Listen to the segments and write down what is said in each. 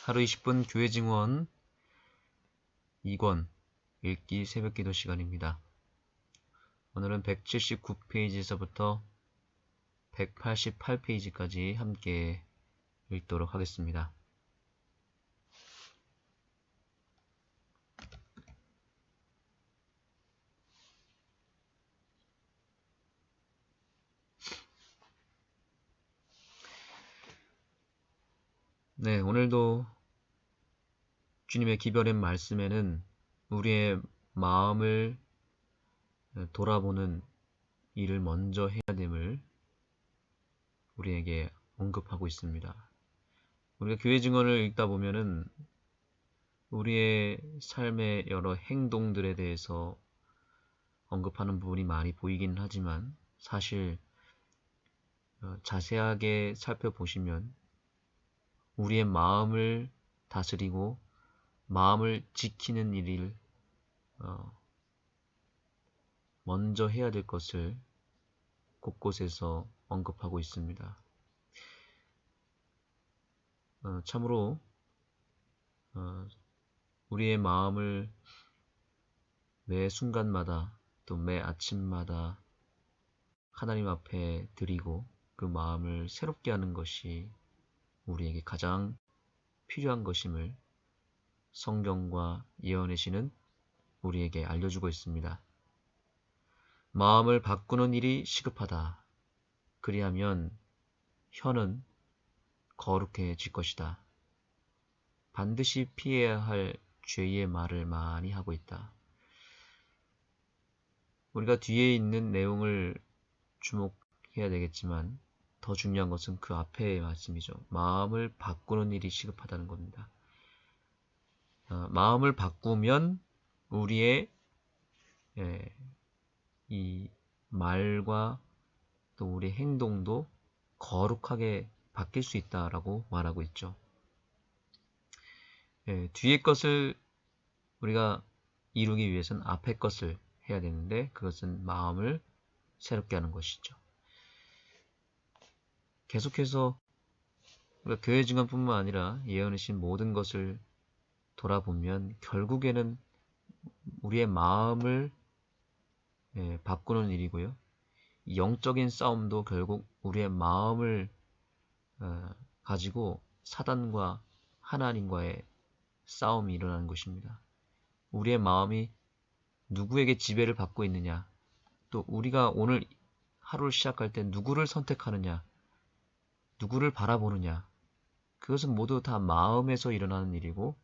하루 20분 교회 증언 2권 읽기 새벽기도 시간입니다. 오늘은 179페이지에서부터 188페이지까지 함께 읽도록 하겠습니다. 네, 오늘도 주님의 기별의 말씀에는 우리의 마음을 돌아보는 일을 먼저 해야 됨을 우리에게 언급하고 있습니다. 우리가 교회 증언을 읽다 보면은 우리의 삶의 여러 행동들에 대해서 언급하는 부분이 많이 보이긴 하지만 사실 자세하게 살펴보시면 우리의 마음을 다스리고 마음을 지키는 일을 먼저 해야 될 것을 곳곳에서 언급하고 있습니다. 참으로 우리의 마음을 매 순간마다 또 매 아침마다 하나님 앞에 드리고 그 마음을 새롭게 하는 것이 우리에게 가장 필요한 것임을 성경과 예언의 신은 우리에게 알려주고 있습니다. 마음을 바꾸는 일이 시급하다. 그리하면 혀는 거룩해질 것이다. 반드시 피해야 할 죄의 말을 많이 하고 있다. 우리가 뒤에 있는 내용을 주목해야 되겠지만 더 중요한 것은 그 앞의 말씀이죠. 마음을 바꾸는 일이 시급하다는 겁니다. 마음을 바꾸면 우리의 이 말과 또 우리의 행동도 거룩하게 바뀔 수 있다라고 말하고 있죠. 뒤의 것을 우리가 이루기 위해서는 앞의 것을 해야 되는데 그것은 마음을 새롭게 하는 것이죠. 계속해서 우리가 교회 증언뿐만 아니라 예언의 신 모든 것을 돌아보면 결국에는 우리의 마음을 바꾸는 일이고요. 영적인 싸움도 결국 우리의 마음을 가지고 사단과 하나님과의 싸움이 일어나는 것입니다. 우리의 마음이 누구에게 지배를 받고 있느냐, 또 우리가 오늘 하루를 시작할 때 누구를 선택하느냐, 누구를 바라보느냐, 그것은 모두 다 마음에서 일어나는 일이고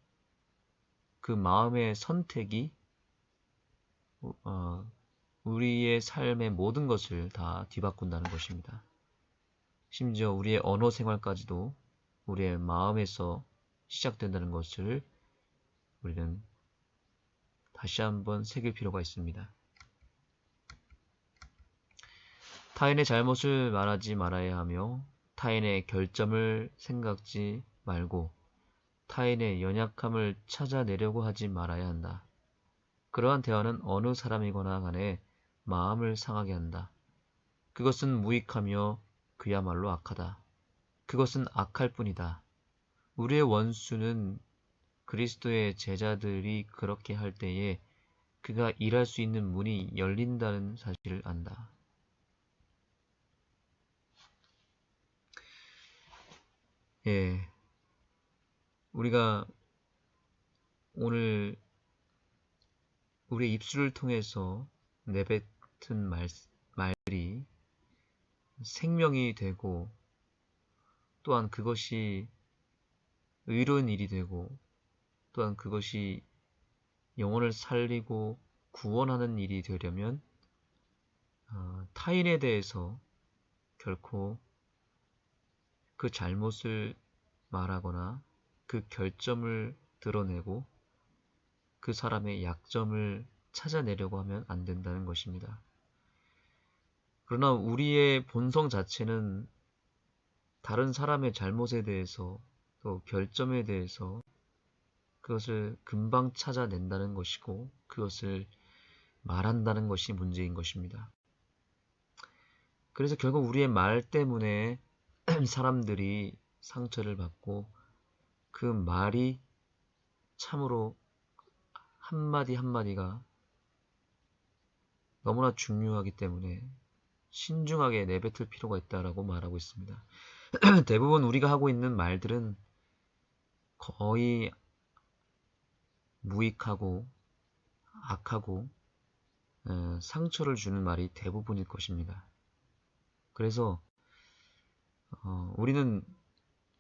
그 마음의 선택이 우리의 삶의 모든 것을 다 뒤바꾼다는 것입니다. 심지어 우리의 언어 생활까지도 우리의 마음에서 시작된다는 것을 우리는 다시 한번 새길 필요가 있습니다. 타인의 잘못을 말하지 말아야 하며 타인의 결점을 생각지 말고 타인의 연약함을 찾아내려고 하지 말아야 한다. 그러한 대화는 어느 사람이거나 간에 마음을 상하게 한다. 그것은 무익하며 그야말로 악하다. 그것은 악할 뿐이다. 우리의 원수는 그리스도의 제자들이 그렇게 할 때에 그가 일할 수 있는 문이 열린다는 사실을 안다. 우리가 오늘 우리의 입술을 통해서 내뱉은 말이 생명이 되고 또한 그것이 의로운 일이 되고 또한 그것이 영혼을 살리고 구원하는 일이 되려면 타인에 대해서 결코 그 잘못을 말하거나 그 결점을 드러내고 그 사람의 약점을 찾아내려고 하면 안 된다는 것입니다. 그러나 우리의 본성 자체는 다른 사람의 잘못에 대해서 또 결점에 대해서 그것을 금방 찾아낸다는 것이고 그것을 말한다는 것이 문제인 것입니다. 그래서 결국 우리의 말 때문에 사람들이 상처를 받고 그 말이 참으로 한마디 한마디가 너무나 중요하기 때문에 신중하게 내뱉을 필요가 있다라고 말하고 있습니다. 대부분 우리가 하고 있는 말들은 거의 무익하고 악하고 상처를 주는 말이 대부분일 것입니다. 그래서 우리는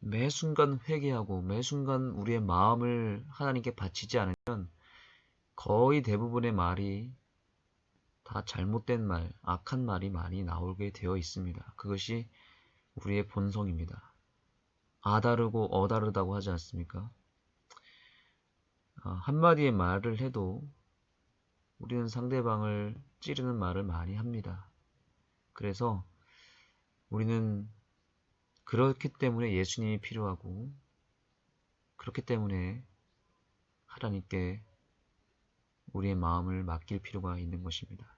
매 순간 회개하고 매 순간 우리의 마음을 하나님께 바치지 않으면 거의 대부분의 말이 다 잘못된 말, 악한 말이 많이 나오게 되어 있습니다. 그것이 우리의 본성입니다. 아다르고 어다르다고 하지 않습니까? 한마디의 말을 해도 우리는 상대방을 찌르는 말을 많이 합니다. 그래서 우리는 그렇기 때문에 예수님이 필요하고 그렇기 때문에 하나님께 우리의 마음을 맡길 필요가 있는 것입니다.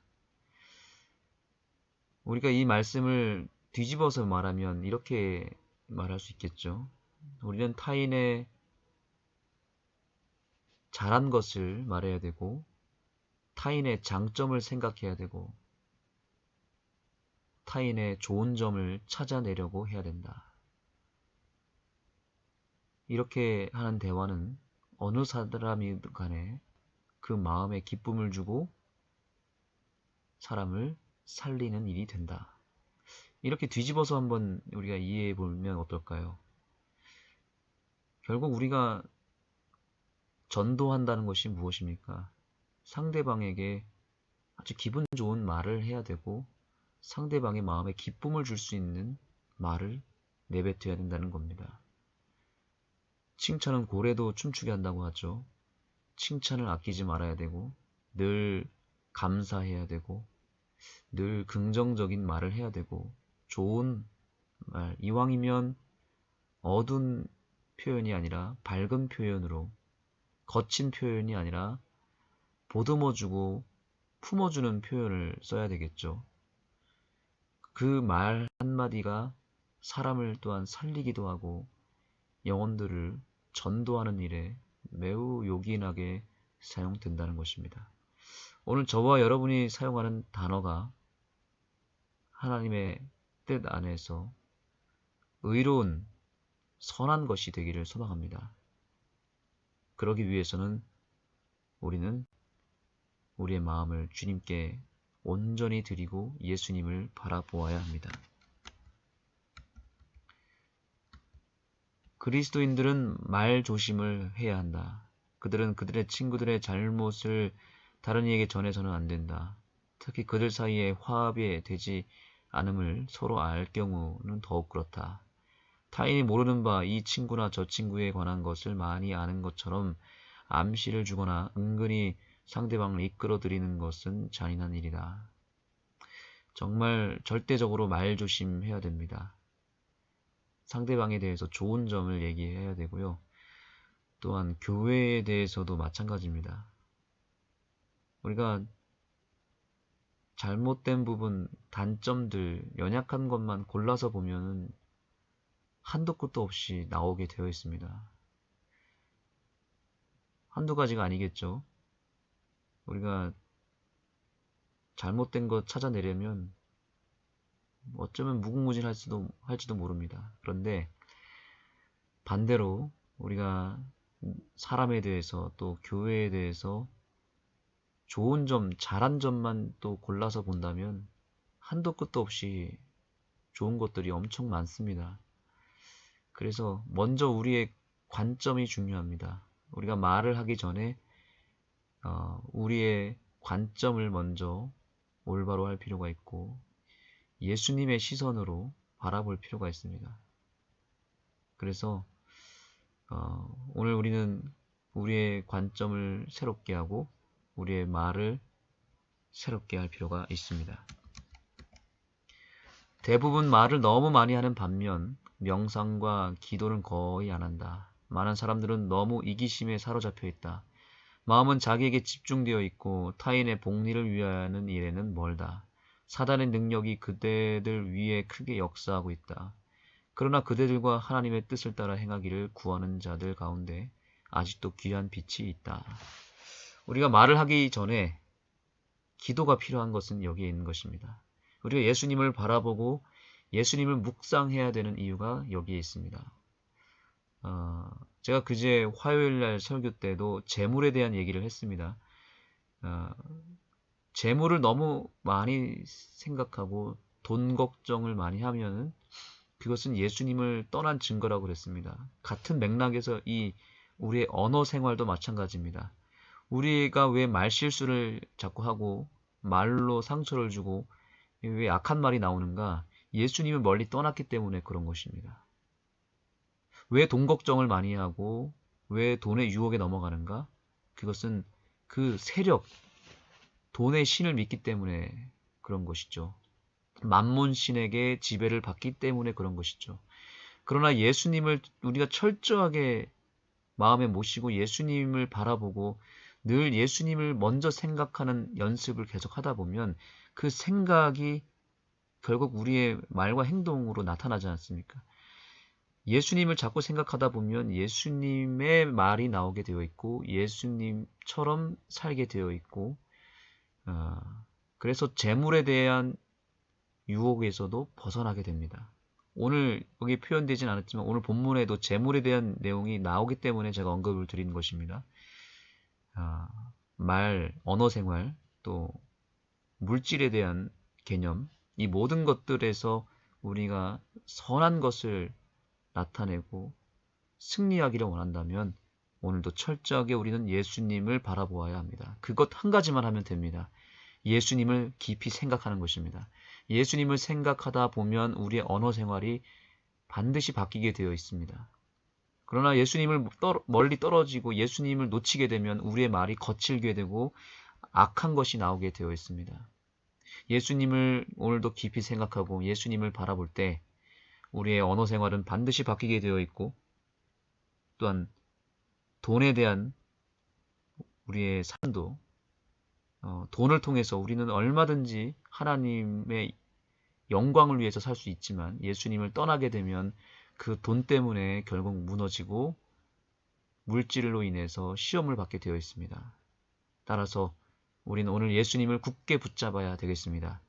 우리가 이 말씀을 뒤집어서 말하면 이렇게 말할 수 있겠죠. 우리는 타인의 잘한 것을 말해야 되고 타인의 장점을 생각해야 되고 타인의 좋은 점을 찾아내려고 해야 된다. 이렇게 하는 대화는 어느 사람이 간에 그 마음에 기쁨을 주고 사람을 살리는 일이 된다. 이렇게 뒤집어서 한번 우리가 이해해 보면 어떨까요? 결국 우리가 전도한다는 것이 무엇입니까? 상대방에게 아주 기분 좋은 말을 해야 되고 상대방의 마음에 기쁨을 줄 수 있는 말을 내뱉어야 된다는 겁니다. 칭찬은 고래도 춤추게 한다고 하죠. 칭찬을 아끼지 말아야 되고 늘 감사해야 되고 늘 긍정적인 말을 해야 되고 좋은 말, 이왕이면 어두운 표현이 아니라 밝은 표현으로 거친 표현이 아니라 보듬어주고 품어주는 표현을 써야 되겠죠. 그 말 한마디가 사람을 또한 살리기도 하고 영혼들을 전도하는 일에 매우 요긴하게 사용된다는 것입니다. 오늘 저와 여러분이 사용하는 단어가 하나님의 뜻 안에서 의로운 선한 것이 되기를 소망합니다. 그러기 위해서는 우리는 우리의 마음을 주님께 온전히 드리고 예수님을 바라보아야 합니다. 그리스도인들은 말 조심을 해야 한다. 그들은 그들의 친구들의 잘못을 다른 이에게 전해서는 안 된다. 특히 그들 사이에 화합이 되지 않음을 서로 알 경우는 더욱 그렇다. 타인이 모르는 바 이 친구나 저 친구에 관한 것을 많이 아는 것처럼 암시를 주거나 은근히 상대방을 이끌어들이는 것은 잔인한 일이다. 정말 절대적으로 말 조심해야 됩니다. 상대방에 대해서 좋은 점을 얘기해야 되고요. 또한 교회에 대해서도 마찬가지입니다. 우리가 잘못된 부분, 단점들, 연약한 것만 골라서 보면은 한도 끝도 없이 나오게 되어 있습니다. 한두 가지가 아니겠죠. 우리가 잘못된 것 찾아내려면 어쩌면 무궁무진할지도 모릅니다. 그런데 반대로 우리가 사람에 대해서 또 교회에 대해서 좋은 점, 잘한 점만 또 골라서 본다면 한도 끝도 없이 좋은 것들이 엄청 많습니다. 그래서 먼저 우리의 관점이 중요합니다. 우리가 말을 하기 전에 우리의 관점을 먼저 올바로 할 필요가 있고 예수님의 시선으로 바라볼 필요가 있습니다. 그래서 오늘 우리는 우리의 관점을 새롭게 하고 우리의 말을 새롭게 할 필요가 있습니다. 대부분 말을 너무 많이 하는 반면 명상과 기도는 거의 안 한다. 많은 사람들은 너무 이기심에 사로잡혀 있다. 마음은 자기에게 집중되어 있고 타인의 복리를 위하는 일에는 멀다. 사단의 능력이 그대들 위에 크게 역사하고 있다. 그러나 그대들과 하나님의 뜻을 따라 행하기를 구하는 자들 가운데 아직도 귀한 빛이 있다. 우리가 말을 하기 전에 기도가 필요한 것은 여기에 있는 것입니다. 우리가 예수님을 바라보고 예수님을 묵상해야 되는 이유가 여기에 있습니다. 제가 그제 화요일날 설교 때도 재물에 대한 얘기를 했습니다. 재물을 너무 많이 생각하고 돈 걱정을 많이 하면은 그것은 예수님을 떠난 증거라고 그랬습니다. 같은 맥락에서 우리의 언어 생활도 마찬가지입니다. 우리가 왜 말실수를 자꾸 하고 말로 상처를 주고 왜 악한 말이 나오는가? 예수님을 멀리 떠났기 때문에 그런 것입니다. 왜 돈 걱정을 많이 하고 왜 돈의 유혹에 넘어가는가? 그것은 그 세력, 돈의 신을 믿기 때문에 그런 것이죠. 만몬 신에게 지배를 받기 때문에 그런 것이죠. 그러나 예수님을 우리가 철저하게 마음에 모시고 예수님을 바라보고 늘 예수님을 먼저 생각하는 연습을 계속 하다 보면 그 생각이 결국 우리의 말과 행동으로 나타나지 않습니까? 예수님을 자꾸 생각하다 보면 예수님의 말이 나오게 되어 있고 예수님처럼 살게 되어 있고 그래서 재물에 대한 유혹에서도 벗어나게 됩니다. 오늘 여기 표현되진 않았지만 오늘 본문에도 재물에 대한 내용이 나오기 때문에 제가 언급을 드린 것입니다. 언어 생활, 또 물질에 대한 개념, 이 모든 것들에서 우리가 선한 것을 나타내고 승리하기를 원한다면 오늘도 철저하게 우리는 예수님을 바라보아야 합니다. 그것 한 가지만 하면 됩니다. 예수님을 깊이 생각하는 것입니다. 예수님을 생각하다 보면 우리의 언어 생활이 반드시 바뀌게 되어 있습니다. 그러나 예수님을 멀리 떨어지고 예수님을 놓치게 되면 우리의 말이 거칠게 되고 악한 것이 나오게 되어 있습니다. 예수님을 오늘도 깊이 생각하고 예수님을 바라볼 때 우리의 언어 생활은 반드시 바뀌게 되어 있고 또한 돈에 대한 우리의 삶도 돈을 통해서 우리는 얼마든지 하나님의 영광을 위해서 살 수 있지만 예수님을 떠나게 되면 그 돈 때문에 결국 무너지고 물질로 인해서 시험을 받게 되어 있습니다. 따라서 우리는 오늘 예수님을 굳게 붙잡아야 되겠습니다.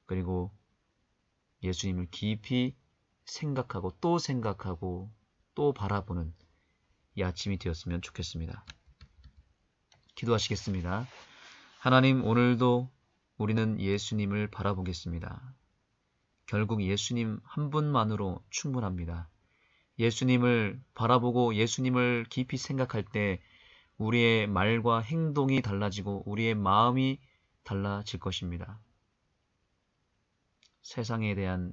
그리고 예수님을 깊이 생각하고 또 바라보는 이 아침이 되었으면 좋겠습니다. 기도하시겠습니다. 하나님, 오늘도 우리는 예수님을 바라보겠습니다. 결국 예수님 한 분만으로 충분합니다. 예수님을 바라보고 예수님을 깊이 생각할 때 우리의 말과 행동이 달라지고 우리의 마음이 달라질 것입니다. 세상에 대한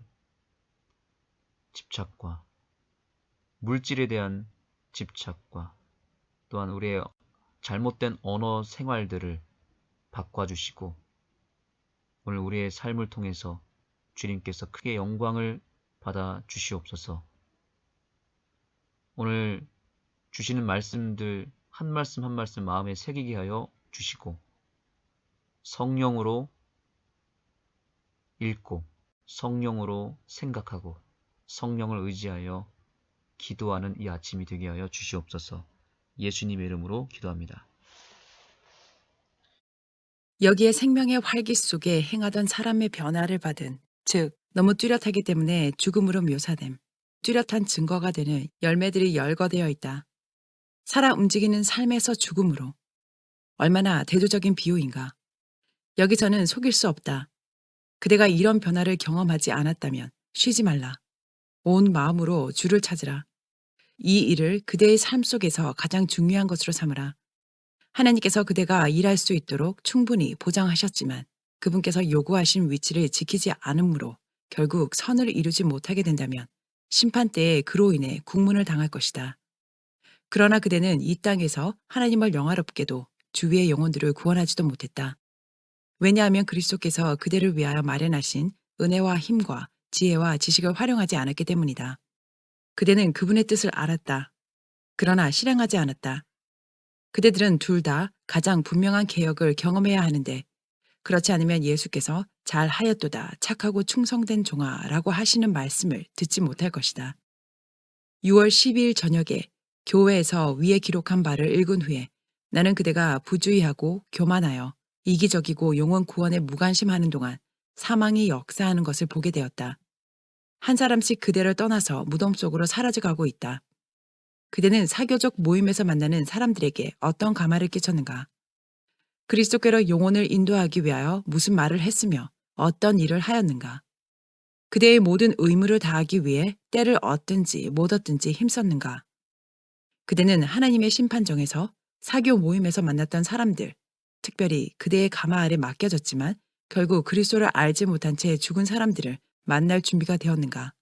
집착과 물질에 대한 집착과 또한 우리의 잘못된 언어 생활들을 바꿔주시고 오늘 우리의 삶을 통해서 주님께서 크게 영광을 받아 주시옵소서. 오늘 주시는 말씀들 한 말씀 한 말씀 마음에 새기게 하여 주시고 성령으로 읽고 성령으로 생각하고 성령을 의지하여 기도하는 이 아침이 되게 하여 주시옵소서. 예수님의 이름으로 기도합니다. 여기에 생명의 활기 속에 행하던 사람의 변화를 받은, 즉 너무 뚜렷하기 때문에 죽음으로 묘사됨, 뚜렷한 증거가 되는 열매들이 열거되어 있다. 살아 움직이는 삶에서 죽음으로. 얼마나 대조적인 비유인가. 여기서는 속일 수 없다. 그대가 이런 변화를 경험하지 않았다면 쉬지 말라. 온 마음으로 주를 찾으라. 이 일을 그대의 삶 속에서 가장 중요한 것으로 삼으라. 하나님께서 그대가 일할 수 있도록 충분히 보장하셨지만 그분께서 요구하신 위치를 지키지 않으므로 결국 선을 이루지 못하게 된다면 심판 때에 그로 인해 국문을 당할 것이다. 그러나 그대는 이 땅에서 하나님을 영화롭게도 주위의 영혼들을 구원하지도 못했다. 왜냐하면 그리스도께서 그대를 위하여 마련하신 은혜와 힘과 지혜와 지식을 활용하지 않았기 때문이다. 그대는 그분의 뜻을 알았다. 그러나 실행하지 않았다. 그대들은 둘 다 가장 분명한 개혁을 경험해야 하는데 그렇지 않으면 예수께서 잘 하였도다 착하고 충성된 종아라고 하시는 말씀을 듣지 못할 것이다. 6월 12일 저녁에 교회에서 위에 기록한 바를 읽은 후에 나는 그대가 부주의하고 교만하여 이기적이고 영혼 구원에 무관심하는 동안 사망이 역사하는 것을 보게 되었다. 한 사람씩 그대를 떠나서 무덤 속으로 사라져가고 있다. 그대는 사교적 모임에서 만나는 사람들에게 어떤 감화를 끼쳤는가? 그리스도께로 영혼을 인도하기 위하여 무슨 말을 했으며 어떤 일을 하였는가? 그대의 모든 의무를 다하기 위해 때를 얻든지 못 얻든지 힘썼는가? 그대는 하나님의 심판정에서 사교 모임에서 만났던 사람들, 특별히 그대의 가마 아래 맡겨졌지만 결국 그리스도를 알지 못한 채 죽은 사람들을 만날 준비가 되었는가?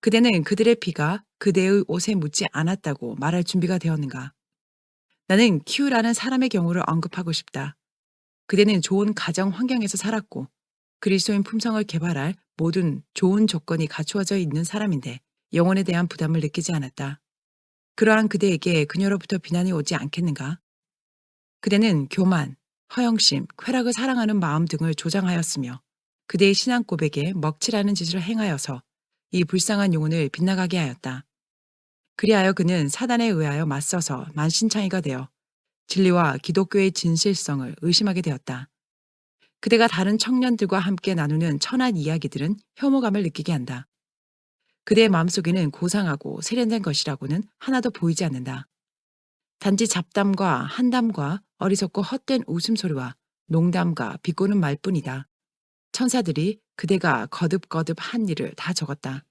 그대는 그들의 피가 그대의 옷에 묻지 않았다고 말할 준비가 되었는가? 나는 키우라는 사람의 경우를 언급하고 싶다. 그대는 좋은 가정 환경에서 살았고 그리스도인 품성을 개발할 모든 좋은 조건이 갖추어져 있는 사람인데 영혼에 대한 부담을 느끼지 않았다. 그러한 그대에게 그녀로부터 비난이 오지 않겠는가? 그대는 교만, 허영심, 쾌락을 사랑하는 마음 등을 조장하였으며 그대의 신앙 고백에 먹칠하는 짓을 행하여서 이 불쌍한 영혼을 빗나가게 하였다. 그리하여 그는 사단에 의하여 맞서서 만신창이가 되어 진리와 기독교의 진실성을 의심하게 되었다. 그대가 다른 청년들과 함께 나누는 천한 이야기들은 혐오감을 느끼게 한다. 그대의 마음속에는 고상하고 세련된 것이라고는 하나도 보이지 않는다. 단지 잡담과 한담과 어리석고 헛된 웃음소리와 농담과 비꼬는 말뿐이다. 천사들이 그대가 거듭거듭 한 일을 다 적었다.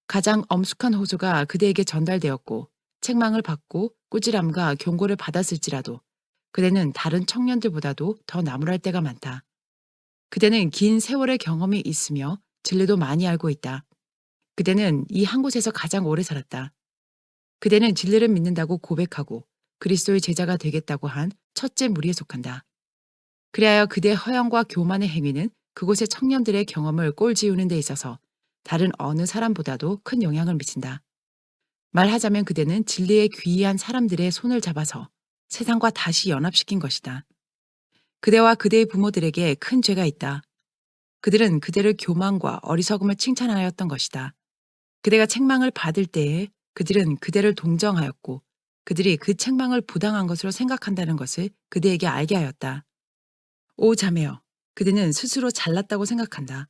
가장 엄숙한 호소가 그대에게 전달되었고 책망을 받고 꾸지람과 경고를 받았을지라도 그대는 다른 청년들보다도 더 나무랄 때가 많다. 그대는 긴 세월의 경험이 있으며 진리도 많이 알고 있다. 그대는 이 한 곳에서 가장 오래 살았다. 그대는 진리를 믿는다고 고백하고 그리스도의 제자가 되겠다고 한 첫째 무리에 속한다. 그리하여 그대의 허영과 교만의 행위는 그곳의 청년들의 경험을 꼴지우는 데 있어서 다른 어느 사람보다도 큰 영향을 미친다. 말하자면 그대는 진리에 귀의한 사람들의 손을 잡아서 세상과 다시 연합시킨 것이다. 그대와 그대의 부모들에게 큰 죄가 있다. 그들은 그대를 교만과 어리석음을 칭찬하였던 것이다. 그대가 책망을 받을 때에 그들은 그대를 동정하였고 그들이 그 책망을 부당한 것으로 생각한다는 것을 그대에게 알게 하였다. 오 자매여, 그대는 스스로 잘났다고 생각한다.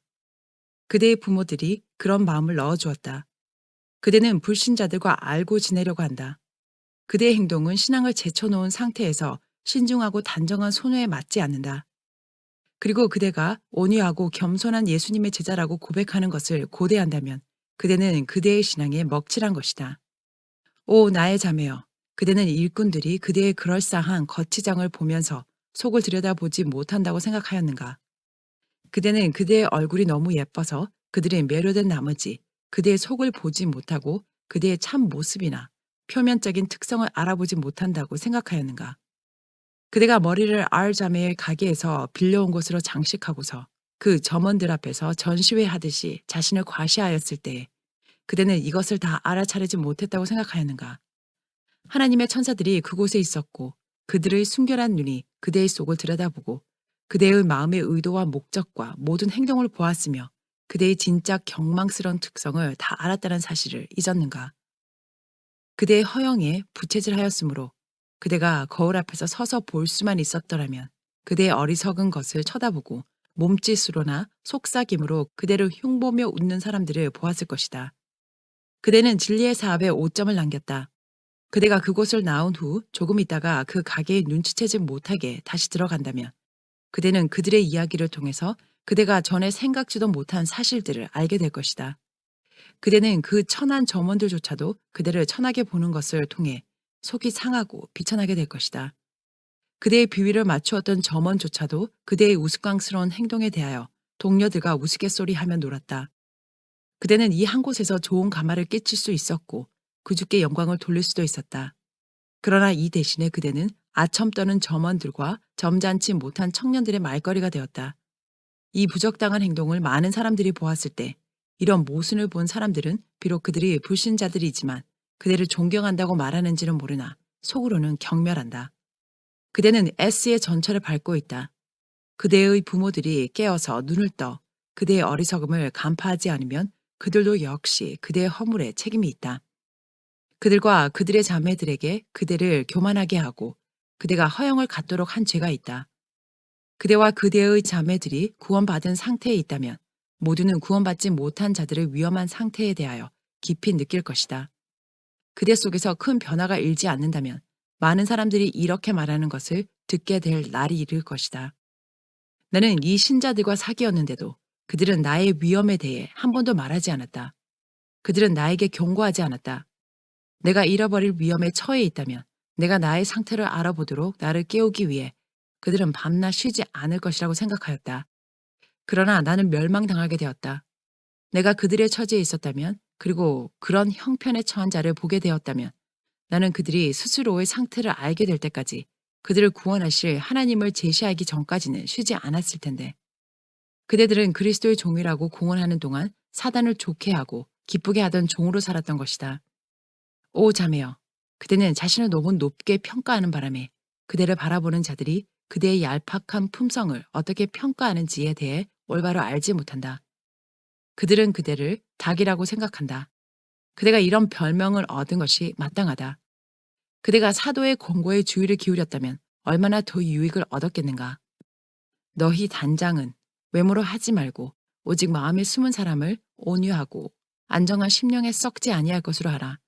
그대의 부모들이 그런 마음을 넣어주었다. 그대는 불신자들과 알고 지내려고 한다. 그대의 행동은 신앙을 제쳐놓은 상태에서 신중하고 단정한 손해에 맞지 않는다. 그리고 그대가 온유하고 겸손한 예수님의 제자라고 고백하는 것을 고대한다면 그대는 그대의 신앙에 먹칠한 것이다. 오 나의 자매여, 그대는 일꾼들이 그대의 그럴싸한 거치장을 보면서 속을 들여다보지 못한다고 생각하였는가? 그대는 그대의 얼굴이 너무 예뻐서 그들의 매료된 나머지 그대의 속을 보지 못하고 그대의 참 모습이나 표면적인 특성을 알아보지 못한다고 생각하였는가? 그대가 머리를 알 자매의 가게에서 빌려온 것으로 장식하고서 그 점원들 앞에서 전시회 하듯이 자신을 과시하였을 때 그대는 이것을 다 알아차리지 못했다고 생각하였는가? 하나님의 천사들이 그곳에 있었고 그들의 순결한 눈이 그대의 속을 들여다보고 그대의 마음의 의도와 목적과 모든 행동을 보았으며 그대의 진짜 경망스러운 특성을 다 알았다는 사실을 잊었는가? 그대의 허영에 부채질하였으므로 그대가 거울 앞에서 서서 볼 수만 있었더라면 그대의 어리석은 것을 쳐다보고 몸짓으로나 속삭임으로 그대를 흉보며 웃는 사람들을 보았을 것이다. 그대는 진리의 사업에 오점을 남겼다. 그대가 그곳을 나온 후 조금 있다가 그 가게에 눈치채지 못하게 다시 들어간다면 그대는 그들의 이야기를 통해서 그대가 전에 생각지도 못한 사실들을 알게 될 것이다. 그대는 그 천한 점원들조차도 그대를 천하게 보는 것을 통해 속이 상하고 비천하게 될 것이다. 그대의 비위를 맞추었던 점원조차도 그대의 우스꽝스러운 행동에 대하여 동료들과 우스갯소리하며 놀았다. 그대는 이 한 곳에서 좋은 가마를 끼칠 수 있었고 그주께 영광을 돌릴 수도 있었다. 그러나 이 대신에 그대는 아첨 떠는 점원들과 점잖지 못한 청년들의 말거리가 되었다. 이 부적당한 행동을 많은 사람들이 보았을 때 이런 모순을 본 사람들은 비록 그들이 불신자들이지만 그대를 존경한다고 말하는지는 모르나 속으로는 경멸한다. 그대는 S의 전철을 밟고 있다. 그대의 부모들이 깨어서 눈을 떠 그대의 어리석음을 간파하지 않으면 그들도 역시 그대의 허물에 책임이 있다. 그들과 그들의 자매들에게 그대를 교만하게 하고 그대가 허영을 갖도록 한 죄가 있다. 그대와 그대의 자매들이 구원받은 상태에 있다면 모두는 구원받지 못한 자들의 위험한 상태에 대하여 깊이 느낄 것이다. 그대 속에서 큰 변화가 일지 않는다면 많은 사람들이 이렇게 말하는 것을 듣게 될 날이 이를 것이다. 나는 이 신자들과 사귀었는데도 그들은 나의 위험에 대해 한 번도 말하지 않았다. 그들은 나에게 경고하지 않았다. 내가 잃어버릴 위험에 처해 있다면 내가 나의 상태를 알아보도록 나를 깨우기 위해 그들은 밤낮 쉬지 않을 것이라고 생각하였다. 그러나 나는 멸망당하게 되었다. 내가 그들의 처지에 있었다면, 그리고 그런 형편에 처한 자를 보게 되었다면 나는 그들이 스스로의 상태를 알게 될 때까지 그들을 구원하실 하나님을 제시하기 전까지는 쉬지 않았을 텐데, 그대들은 그리스도의 종이라고 공언하는 동안 사단을 좋게 하고 기쁘게 하던 종으로 살았던 것이다. 오 자매여, 그대는 자신을 너무 높게 평가하는 바람에 그대를 바라보는 자들이 그대의 얄팍한 품성을 어떻게 평가하는지에 대해 올바로 알지 못한다. 그들은 그대를 닭이라고 생각한다. 그대가 이런 별명을 얻은 것이 마땅하다. 그대가 사도의 권고에 주의를 기울였다면 얼마나 더 유익을 얻었겠는가. 너희 단장은 외모로 하지 말고 오직 마음에 숨은 사람을 온유하고 안정한 심령에 썩지 아니할 것으로 하라.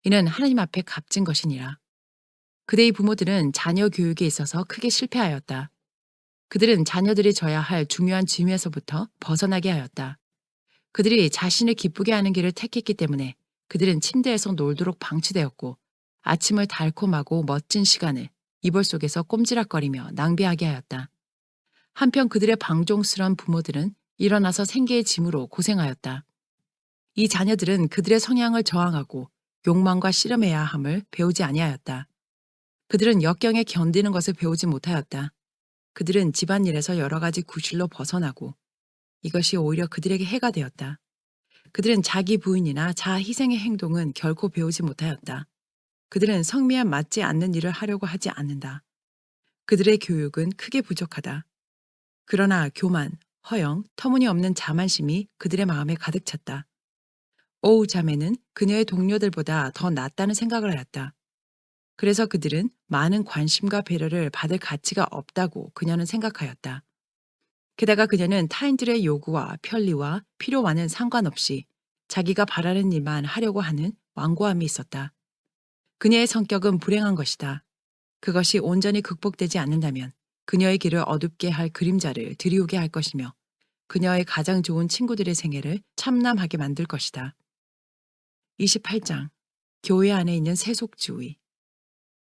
이는 하나님 앞에 값진 것이니라. 그대의 부모들은 자녀 교육에 있어서 크게 실패하였다. 그들은 자녀들이 져야 할 중요한 짐에서부터 벗어나게 하였다. 그들이 자신을 기쁘게 하는 길을 택했기 때문에 그들은 침대에서 놀도록 방치되었고 아침을 달콤하고 멋진 시간을 이불 속에서 꼼지락거리며 낭비하게 하였다. 한편 그들의 방종스러운 부모들은 일어나서 생계의 짐으로 고생하였다. 이 자녀들은 그들의 성향을 저항하고 욕망과 씨름해야 함을 배우지 아니하였다. 그들은 역경에 견디는 것을 배우지 못하였다. 그들은 집안일에서 여러 가지 구실로 벗어나고 이것이 오히려 그들에게 해가 되었다. 그들은 자기 부인이나 자아 희생의 행동은 결코 배우지 못하였다. 그들은 성미에 맞지 않는 일을 하려고 하지 않는다. 그들의 교육은 크게 부족하다. 그러나 교만, 허영, 터무니없는 자만심이 그들의 마음에 가득 찼다. 오우 자매는 그녀의 동료들보다 더 낫다는 생각을 하였다. 그래서 그들은 많은 관심과 배려를 받을 가치가 없다고 그녀는 생각하였다. 게다가 그녀는 타인들의 요구와 편리와 필요와는 상관없이 자기가 바라는 일만 하려고 하는 완고함이 있었다. 그녀의 성격은 불행한 것이다. 그것이 온전히 극복되지 않는다면 그녀의 길을 어둡게 할 그림자를 드리우게 할 것이며 그녀의 가장 좋은 친구들의 생애를 참남하게 만들 것이다. 28장. 교회 안에 있는 세속주의.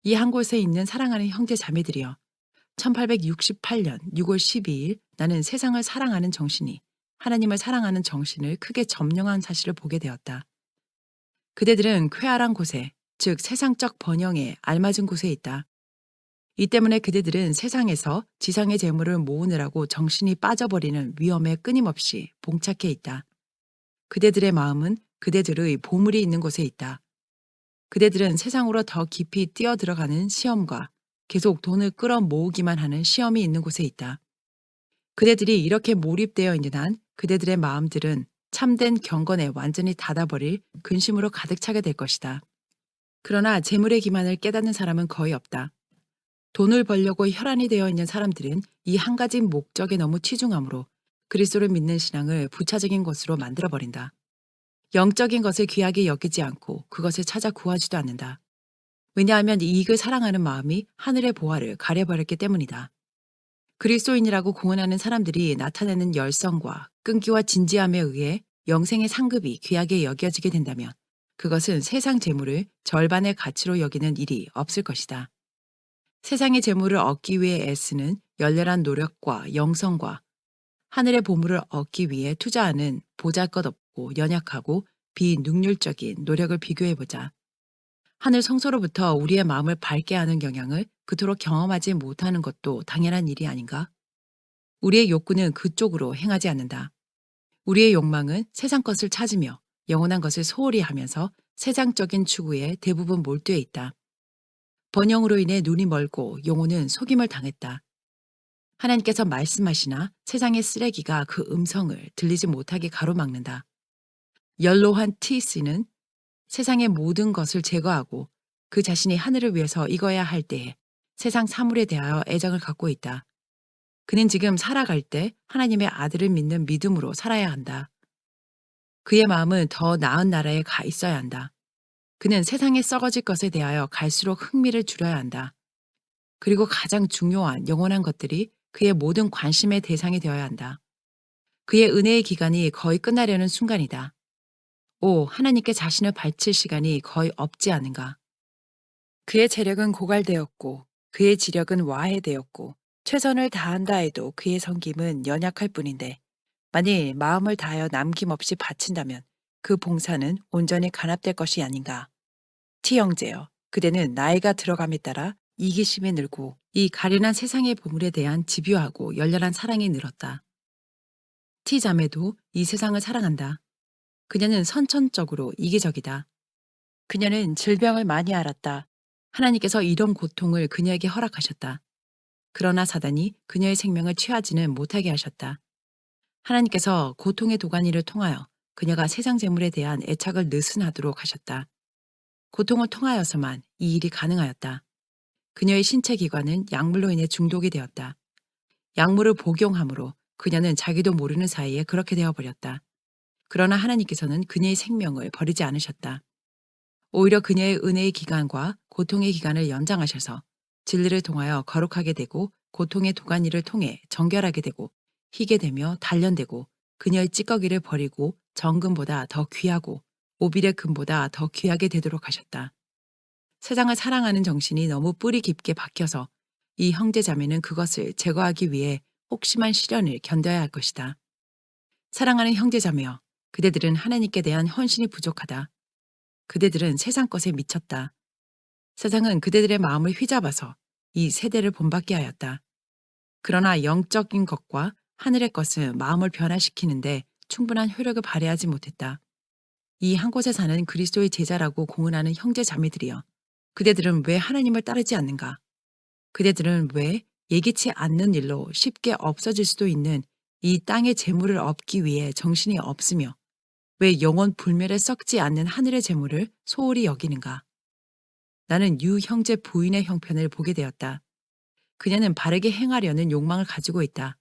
이 한 곳에 있는 사랑하는 형제 자매들이여, 1868년 6월 12일 나는 세상을 사랑하는 정신이 하나님을 사랑하는 정신을 크게 점령한 사실을 보게 되었다. 그대들은 쾌활한 곳에, 즉 세상적 번영에 알맞은 곳에 있다. 이 때문에 그대들은 세상에서 지상의 재물을 모으느라고 정신이 빠져버리는 위험에 끊임없이 봉착해 있다. 그대들의 마음은 그대들의 보물이 있는 곳에 있다. 그대들은 세상으로 더 깊이 뛰어들어가는 시험과 계속 돈을 끌어모으기만 하는 시험이 있는 곳에 있다. 그대들이 이렇게 몰입되어 있는 한 그대들의 마음들은 참된 경건에 완전히 닫아버릴 근심으로 가득 차게 될 것이다. 그러나 재물의 기만을 깨닫는 사람은 거의 없다. 돈을 벌려고 혈안이 되어 있는 사람들은 이 한 가지 목적에 너무 치중하므로 그리스도를 믿는 신앙을 부차적인 것으로 만들어버린다. 영적인 것을 귀하게 여기지 않고 그것을 찾아 구하지도 않는다. 왜냐하면 이익을 사랑하는 마음이 하늘의 보화를 가려버렸기 때문이다. 그리스도인이라고 공언하는 사람들이 나타내는 열성과 끈기와 진지함에 의해 영생의 상급이 귀하게 여겨지게 된다면 그것은 세상 재물을 절반의 가치로 여기는 일이 없을 것이다. 세상의 재물을 얻기 위해 애쓰는 열렬한 노력과 영성과 하늘의 보물을 얻기 위해 투자하는 보잘것없고 연약하고 비능률적인 노력을 비교해보자. 하늘 성소로부터 우리의 마음을 밝게 하는 영향을 그토록 경험하지 못하는 것도 당연한 일이 아닌가? 우리의 욕구는 그쪽으로 행하지 않는다. 우리의 욕망은 세상 것을 찾으며 영원한 것을 소홀히 하면서 세상적인 추구에 대부분 몰두해 있다. 번영으로 인해 눈이 멀고 영혼은 속임을 당했다. 하나님께서 말씀하시나 세상의 쓰레기가 그 음성을 들리지 못하게 가로막는다. 연로한 TC는 세상의 모든 것을 제거하고 그 자신이 하늘을 위해서 익어야 할 때에 세상 사물에 대하여 애정을 갖고 있다. 그는 지금 살아갈 때 하나님의 아들을 믿는 믿음으로 살아야 한다. 그의 마음은 더 나은 나라에 가 있어야 한다. 그는 세상에 썩어질 것에 대하여 갈수록 흥미를 줄여야 한다. 그리고 가장 중요한 영원한 것들이 그의 모든 관심의 대상이 되어야 한다. 그의 은혜의 기간이 거의 끝나려는 순간이다. 오, 하나님께 자신을 바칠 시간이 거의 없지 않은가. 그의 재력은 고갈되었고 그의 지력은 와해되었고 최선을 다한다 해도 그의 섬김은 연약할 뿐인데 만일 마음을 다하여 남김없이 바친다면 그 봉사는 온전히 간합될 것이 아닌가. T 형제여, 그대는 나이가 들어감에 따라 이기심이 늘고 이 가련한 세상의 보물에 대한 집요하고 열렬한 사랑이 늘었다. T 자매도 이 세상을 사랑한다. 그녀는 선천적으로 이기적이다. 그녀는 질병을 많이 앓았다. 하나님께서 이런 고통을 그녀에게 허락하셨다. 그러나 사단이 그녀의 생명을 취하지는 못하게 하셨다. 하나님께서 고통의 도가니를 통하여 그녀가 세상 재물에 대한 애착을 느슨하도록 하셨다. 고통을 통하여서만 이 일이 가능하였다. 그녀의 신체 기관은 약물로 인해 중독이 되었다. 약물을 복용함으로 그녀는 자기도 모르는 사이에 그렇게 되어버렸다. 그러나 하나님께서는 그녀의 생명을 버리지 않으셨다. 오히려 그녀의 은혜의 기간과 고통의 기간을 연장하셔서 진리를 통하여 거룩하게 되고 고통의 도가니를 통해 정결하게 되고 희게 되며 단련되고 그녀의 찌꺼기를 버리고 정금보다 더 귀하고 오빌의 금보다 더 귀하게 되도록 하셨다. 세상을 사랑하는 정신이 너무 뿌리 깊게 박혀서 이 형제 자매는 그것을 제거하기 위해 혹심한 시련을 견뎌야 할 것이다. 사랑하는 형제 자매여, 그대들은 하나님께 대한 헌신이 부족하다. 그대들은 세상 것에 미쳤다. 세상은 그대들의 마음을 휘잡아서 이 세대를 본받게 하였다. 그러나 영적인 것과 하늘의 것은 마음을 변화시키는데 충분한 효력을 발휘하지 못했다. 이 한 곳에 사는 그리스도의 제자라고 공언하는 형제 자매들이여, 그대들은 왜 하나님을 따르지 않는가? 그대들은 왜 예기치 않는 일로 쉽게 없어질 수도 있는 이 땅의 재물을 얻기 위해 정신이 없으며 왜 영원 불멸에 썩지 않는 하늘의 재물을 소홀히 여기는가? 나는 유 형제 부인의 형편을 보게 되었다. 그녀는 바르게 행하려는 욕망을 가지고 있다.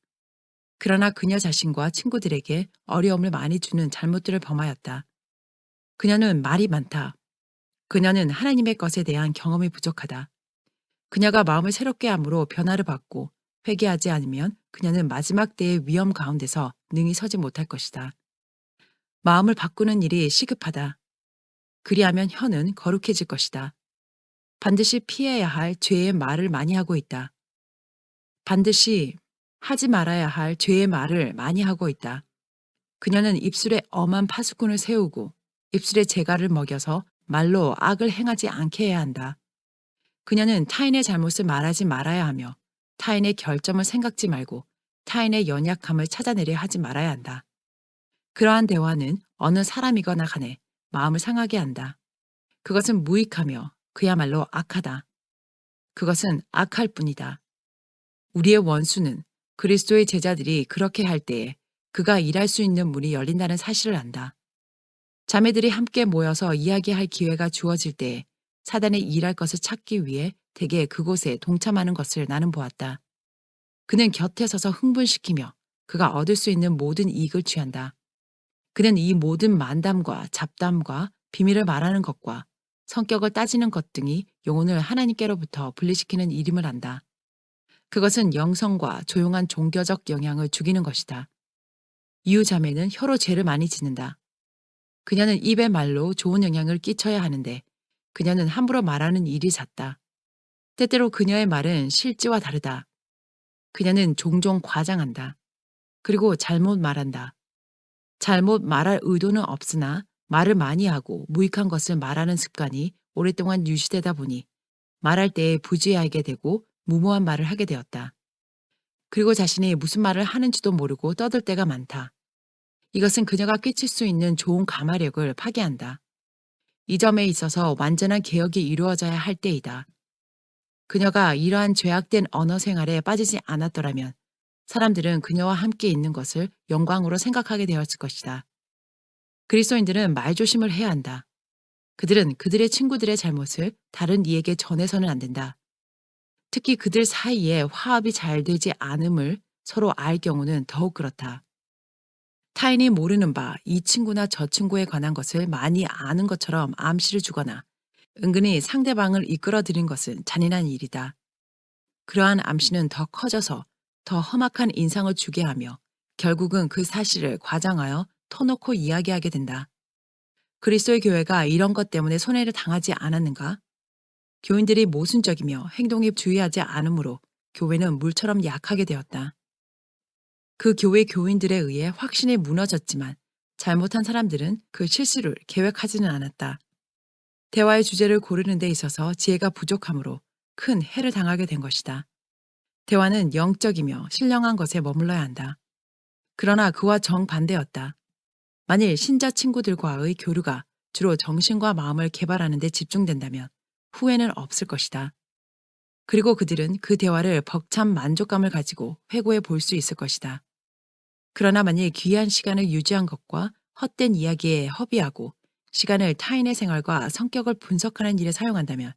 그러나 그녀 자신과 친구들에게 어려움을 많이 주는 잘못들을 범하였다. 그녀는 말이 많다. 그녀는 하나님의 것에 대한 경험이 부족하다. 그녀가 마음을 새롭게 함으로 변화를 받고 회개하지 않으면 그녀는 마지막 때의 위험 가운데서 능히 서지 못할 것이다. 마음을 바꾸는 일이 시급하다. 그리하면 혀는 거룩해질 것이다. 반드시 피해야 할 죄의 말을 많이 하고 있다. 반드시 하지 말아야 할 죄의 말을 많이 하고 있다. 그녀는 입술에 엄한 파수꾼을 세우고 입술에 재갈을 먹여서 말로 악을 행하지 않게 해야 한다. 그녀는 타인의 잘못을 말하지 말아야 하며 타인의 결점을 생각지 말고 타인의 연약함을 찾아내려 하지 말아야 한다. 그러한 대화는 어느 사람이거나 간에 마음을 상하게 한다. 그것은 무익하며 그야말로 악하다. 그것은 악할 뿐이다. 우리의 원수는 그리스도의 제자들이 그렇게 할 때에 그가 일할 수 있는 문이 열린다는 사실을 안다. 자매들이 함께 모여서 이야기할 기회가 주어질 때에 사단의 일할 것을 찾기 위해 대개 그곳에 동참하는 것을 나는 보았다. 그는 곁에 서서 흥분시키며 그가 얻을 수 있는 모든 이익을 취한다. 그는 이 모든 만담과 잡담과 비밀을 말하는 것과 성격을 따지는 것 등이 영혼을 하나님께로부터 분리시키는 일임을 안다. 그것은 영성과 조용한 종교적 영향을 죽이는 것이다. 이유 자매는 혀로 죄를 많이 짓는다. 그녀는 입의 말로 좋은 영향을 끼쳐야 하는데 그녀는 함부로 말하는 일이 잦다. 때때로 그녀의 말은 실지와 다르다. 그녀는 종종 과장한다. 그리고 잘못 말한다. 잘못 말할 의도는 없으나 말을 많이 하고 무익한 것을 말하는 습관이 오랫동안 유지되다 보니 말할 때에 부주의하게 되고 무모한 말을 하게 되었다. 그리고 자신이 무슨 말을 하는지도 모르고 떠들 때가 많다. 이것은 그녀가 끼칠 수 있는 좋은 가마력을 파괴한다. 이 점에 있어서 완전한 개혁이 이루어져야 할 때이다. 그녀가 이러한 죄악된 언어 생활에 빠지지 않았더라면 사람들은 그녀와 함께 있는 것을 영광으로 생각하게 되었을 것이다. 그리스도인들은 말조심을 해야 한다. 그들은 그들의 친구들의 잘못을 다른 이에게 전해서는 안 된다. 특히 그들 사이에 화합이 잘 되지 않음을 서로 알 경우는 더욱 그렇다. 타인이 모르는 바 이 친구나 저 친구에 관한 것을 많이 아는 것처럼 암시를 주거나 은근히 상대방을 이끌어들인 것은 잔인한 일이다. 그러한 암시는 더 커져서 더 험악한 인상을 주게 하며 결국은 그 사실을 과장하여 터놓고 이야기하게 된다. 그리스도의 교회가 이런 것 때문에 손해를 당하지 않았는가? 교인들이 모순적이며 행동에 주의하지 않으므로 교회는 물처럼 약하게 되었다. 그 교회 교인들에 의해 확신이 무너졌지만 잘못한 사람들은 그 실수를 계획하지는 않았다. 대화의 주제를 고르는 데 있어서 지혜가 부족하므로 큰 해를 당하게 된 것이다. 대화는 영적이며 신령한 것에 머물러야 한다. 그러나 그와 정반대였다. 만일 신자 친구들과의 교류가 주로 정신과 마음을 개발하는 데 집중된다면 후회는 없을 것이다. 그리고 그들은 그 대화를 벅찬 만족감을 가지고 회고해 볼 수 있을 것이다. 그러나 만일 귀한 시간을 유지한 것과 헛된 이야기에 허비하고 시간을 타인의 생활과 성격을 분석하는 일에 사용한다면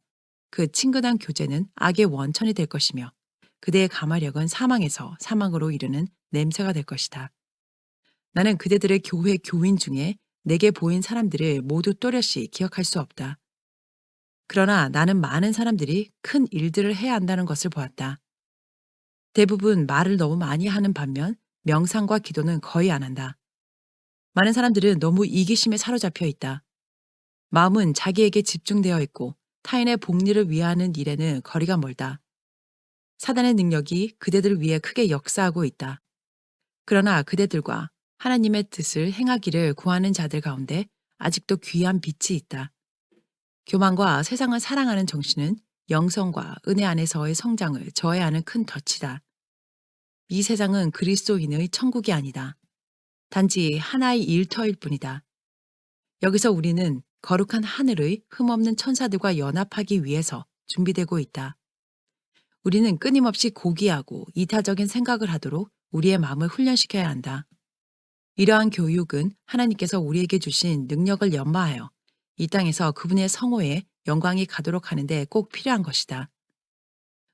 그 친근한 교제는 악의 원천이 될 것이며 그대의 가마력은 사망에서 사망으로 이르는 냄새가 될 것이다. 나는 그대들의 교회 교인 중에 내게 보인 사람들을 모두 또렷이 기억할 수 없다. 그러나 나는 많은 사람들이 큰 일들을 해야 한다는 것을 보았다. 대부분 말을 너무 많이 하는 반면 명상과 기도는 거의 안 한다. 많은 사람들은 너무 이기심에 사로잡혀 있다. 마음은 자기에게 집중되어 있고 타인의 복리를 위하는 일에는 거리가 멀다. 사단의 능력이 그대들 위해 크게 역사하고 있다. 그러나 그대들과 하나님의 뜻을 행하기를 구하는 자들 가운데 아직도 귀한 빛이 있다. 교만과 세상을 사랑하는 정신은 영성과 은혜 안에서의 성장을 저해하는 큰 덫이다. 이 세상은 그리스도인의 천국이 아니다. 단지 하나의 일터일 뿐이다. 여기서 우리는 거룩한 하늘의 흠없는 천사들과 연합하기 위해서 준비되고 있다. 우리는 끊임없이 고귀하고 이타적인 생각을 하도록 우리의 마음을 훈련시켜야 한다. 이러한 교육은 하나님께서 우리에게 주신 능력을 연마하여 이 땅에서 그분의 성호에 영광이 가도록 하는데 꼭 필요한 것이다.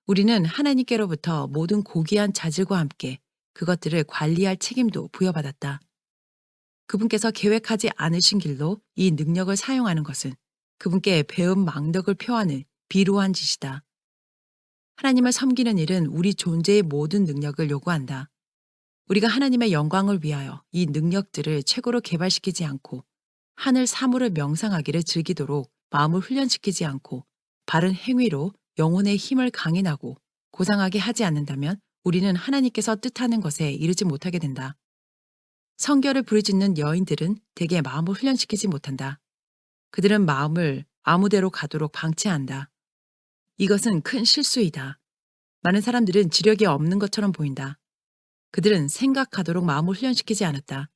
우리는 하나님께로부터 모든 고귀한 자질과 함께 그것들을 관리할 책임도 부여받았다. 그분께서 계획하지 않으신 길로 이 능력을 사용하는 것은 그분께 배은 망덕을 표하는 비루한 짓이다. 하나님을 섬기는 일은 우리 존재의 모든 능력을 요구한다. 우리가 하나님의 영광을 위하여 이 능력들을 최고로 개발시키지 않고 하늘 사물을 명상하기를 즐기도록 마음을 훈련시키지 않고 바른 행위로 영혼의 힘을 강인하고 고상하게 하지 않는다면 우리는 하나님께서 뜻하는 것에 이르지 못하게 된다. 성결을 부르짖는 여인들은 대개 마음을 훈련시키지 못한다. 그들은 마음을 아무데로 가도록 방치한다. 이것은 큰 실수이다. 많은 사람들은 지력이 없는 것처럼 보인다. 그들은 생각하도록 마음을 훈련시키지 않았다.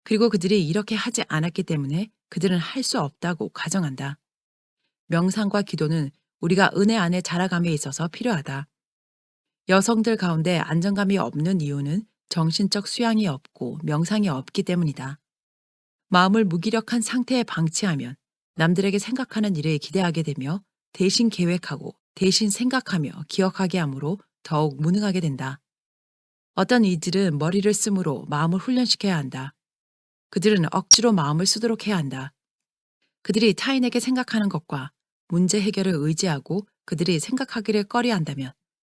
그리고 그들이 이렇게 하지 않았기 때문에 그들은 할 수 없다고 가정한다. 명상과 기도는 우리가 은혜 안에 자라감에 있어서 필요하다. 여성들 가운데 안정감이 없는 이유는 정신적 수양이 없고 명상이 없기 때문이다. 마음을 무기력한 상태에 방치하면 남들에게 생각하는 일을 기대하게 되며 대신 계획하고 대신 생각하며 기억하게 하므로 더욱 무능하게 된다. 어떤 이들은 머리를 쓰므로 마음을 훈련시켜야 한다. 그들은 억지로 마음을 쓰도록 해야 한다. 그들이 타인에게 생각하는 것과 문제 해결을 의지하고 그들이 생각하기를 꺼려한다면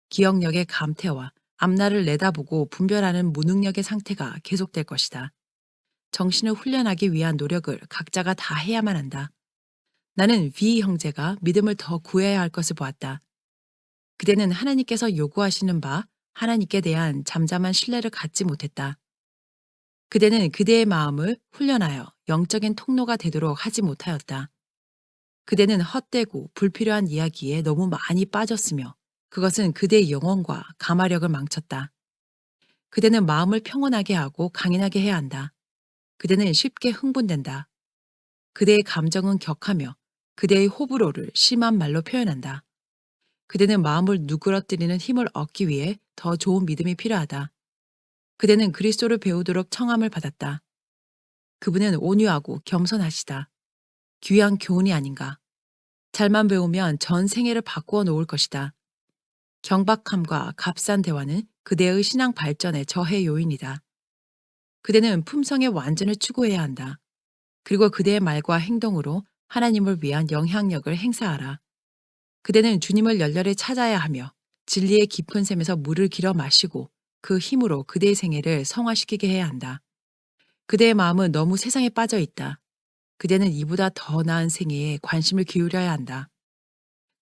기억력의 감퇴와 앞날을 내다보고 분별하는 무능력의 상태가 계속될 것이다. 정신을 훈련하기 위한 노력을 각자가 다 해야만 한다. 나는 위 형제가 믿음을 더 구해야 할 것을 보았다. 그대는 하나님께서 요구하시는 바 하나님께 대한 잠잠한 신뢰를 갖지 못했다. 그대는 그대의 마음을 훈련하여 영적인 통로가 되도록 하지 못하였다. 그대는 헛되고 불필요한 이야기에 너무 많이 빠졌으며 그것은 그대의 영혼과 가마력을 망쳤다. 그대는 마음을 평온하게 하고 강인하게 해야 한다. 그대는 쉽게 흥분된다. 그대의 감정은 격하며 그대의 호불호를 심한 말로 표현한다. 그대는 마음을 누그러뜨리는 힘을 얻기 위해 더 좋은 믿음이 필요하다. 그대는 그리스도를 배우도록 청함을 받았다. 그분은 온유하고 겸손하시다. 귀한 교훈이 아닌가. 잘만 배우면 전 생애를 바꾸어 놓을 것이다. 경박함과 값싼 대화는 그대의 신앙 발전의 저해 요인이다. 그대는 품성의 완전을 추구해야 한다. 그리고 그대의 말과 행동으로 하나님을 위한 영향력을 행사하라. 그대는 주님을 열렬히 찾아야 하며 진리의 깊은 샘에서 물을 길어 마시고 그 힘으로 그대의 생애를 성화시키게 해야 한다. 그대의 마음은 너무 세상에 빠져 있다. 그대는 이보다 더 나은 생애에 관심을 기울여야 한다.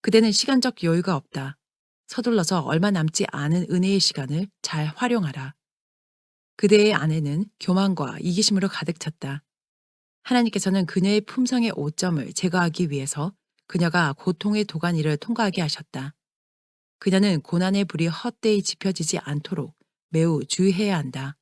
그대는 시간적 여유가 없다. 서둘러서 얼마 남지 않은 은혜의 시간을 잘 활용하라. 그대의 안에는 교만과 이기심으로 가득 찼다. 하나님께서는 그녀의 품성의 오점을 제거하기 위해서 그녀가 고통의 도가니를 통과하게 하셨다. 그녀는 고난의 불이 헛되이 지펴지지 않도록 매우 주의해야 한다.